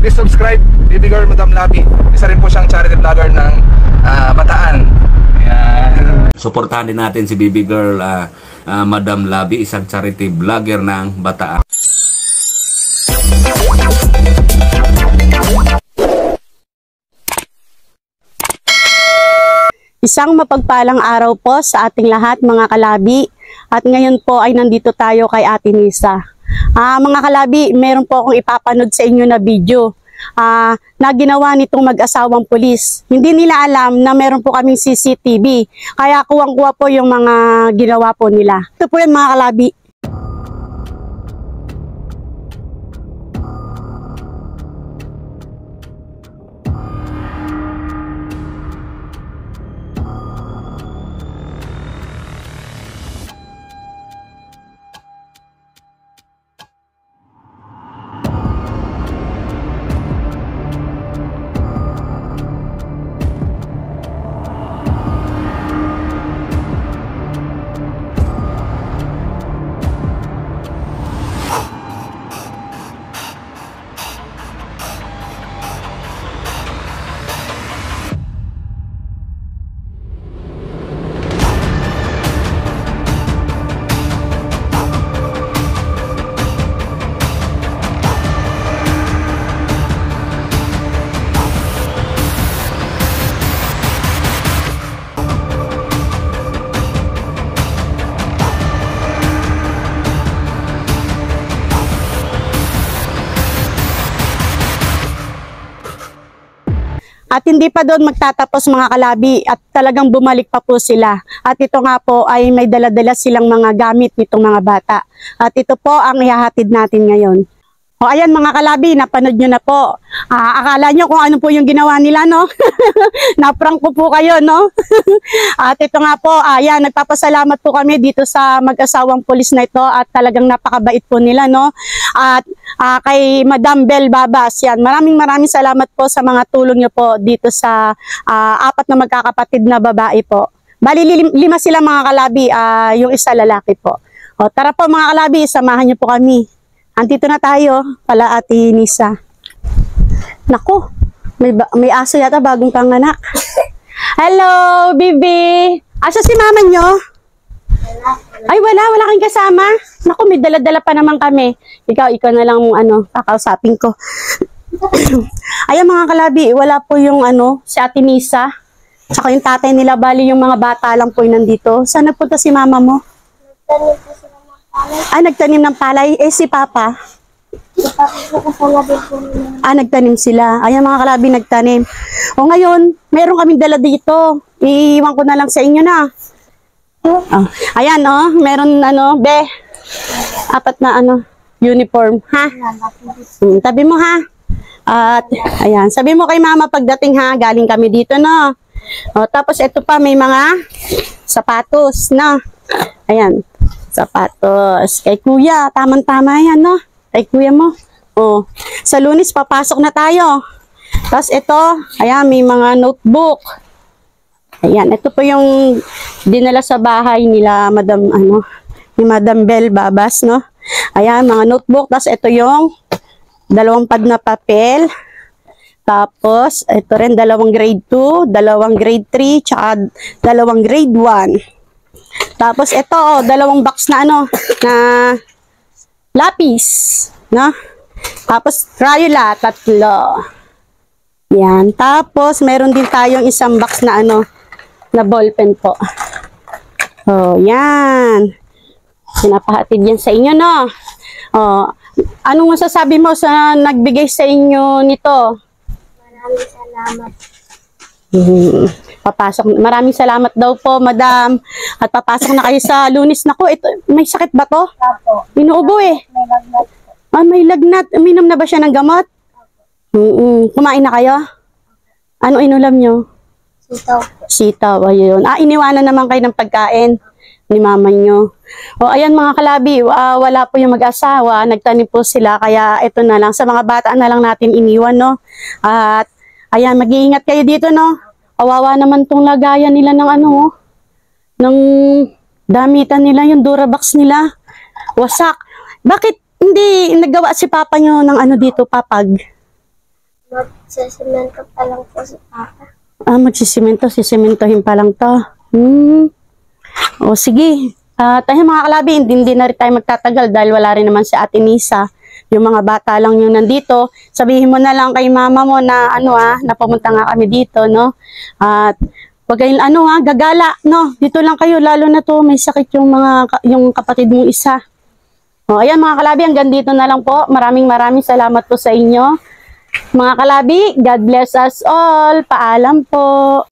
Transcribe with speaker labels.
Speaker 1: please subscribe, Baby Girl Madam Labi. Isa rin po siyang charity vlogger ng Bataan. Ayan.
Speaker 2: Suportahan din natin si Baby Girl Madam Labi, isang charity vlogger ng Bataan.
Speaker 3: Isang mapagpalang araw po sa ating lahat mga kalabi. At ngayon po ay nandito tayo kay Ate Nisa. Mga kalabi, meron po akong ipapanood sa inyo na video na ginawa nitong mag-asawang pulis. Hindi nila alam na meron po kaming CCTV. Kaya kuwang-kuwa po yung mga ginawa po nila. Ito po yan mga kalabi. At hindi pa doon magtatapos mga kalabi at talagang bumalik pa po sila. At ito nga po ay may dala-dala silang mga gamit nitong mga bata. At ito po ang ihahatid natin ngayon. O ayan mga kalabi, napanood nyo na po. Akala nyo kung ano po yung ginawa nila, no? Naprank po kayo, no? At ito nga po, ayan, nagpapasalamat po kami dito sa mag-asawang pulis na ito at talagang napakabait po nila, no? At kay Madam Bel Babas, yan, maraming salamat po sa mga tulong nyo po dito sa apat na magkakapatid na babae po. Bali, lima sila mga kalabi, yung isa lalaki po. O tara po mga kalabi, samahan nyo po kami. Andito na tayo, pala Ate Nisa. Naku, may aso yata bagong panganak. Hello, Bibi. Asa si mama nyo? Ay, wala kang kasama. Naku, may dala-dala pa naman kami. Ikaw na lang kakausapin ko. Ayan mga kalabi, wala po yung si Ate Nisa. Tsaka yung tatay nila, bali yung mga bata lang po yung nandito. Saan nagpunta si mama mo? Nagtanim ng palay. Si Papa? Nagtanim sila. Ayan mga kalabi, nagtanim. O ngayon, meron kaming dala dito. Iiwan ko na lang sa inyo na. Ayan, meron Be. Apat na uniform, ha? Tabi mo, ha? At, ayan, sabi mo kay mama pagdating, ha? Galing kami dito, no? Tapos, ito pa, may mga sapatos, no? Ayan. Sapatos. Kay kuya, tamang-tama yan, no? Kay kuya mo. Sa Lunes, papasok na tayo. Tapos ito, ayan, may mga notebook. Ayan, ito po yung dinala sa bahay nila, ni Madam Bel Babas, no? Ayan, mga notebook. Tapos ito yung 2 pad na papel. Tapos, ito rin, 2 grade 2, 2 grade 3, tsaka 2 grade 1. Tapos ito, 2 box na na lapis, no? Tapos Crayola, 3. Yan. Tapos meron din tayong isang box na na ballpen po. Yan. Pinapahatid yan sa inyo, no? Anong masasabi mo sa nagbigay sa inyo nito?
Speaker 4: Maraming salamat.
Speaker 3: Maraming salamat daw po, madam. At papasok na kayo sa Lunes. Naku, ito, may sakit ba to?
Speaker 4: Opo.
Speaker 3: Inuubo eh.
Speaker 4: May lagnat po.
Speaker 3: May lagnat. Uminom na ba siya ng gamot? Kumain na kayo? Ano inulam nyo?
Speaker 4: Sitaw po.
Speaker 3: Sitaw, ayun. Iniwanan naman kayo ng pagkain ni mama nyo. Ayan mga kalabi, wala po yung mag-asawa. Nagtanim po sila, kaya ito na lang. Sa mga bata na lang natin iniwan, no? At ayan, mag-iingat kayo dito, no? Kawawa naman tong lagayan nila ng ng damitan nila, yung Durabox nila. Wasak. Bakit hindi nagawa si Papa nyo ng dito, papag?
Speaker 4: Magsasimento pa lang po si Papa.
Speaker 3: Sisementohin pa lang to. O sige. Tayo mga kalabi, hindi na rin tayo magtatagal dahil wala rin naman si Ate Nisa. Yung mga bata lang yung nandito. Sabihin mo na lang kay mama mo na na pumunta nga kami dito, no? At wag kayong gagala, no? Dito lang kayo, lalo na to may sakit yung kapatid mong isa. O ayan mga kalabi, hanggang dito na lang po. Maraming salamat po sa inyo. Mga kalabi, God bless us all. Paalam po.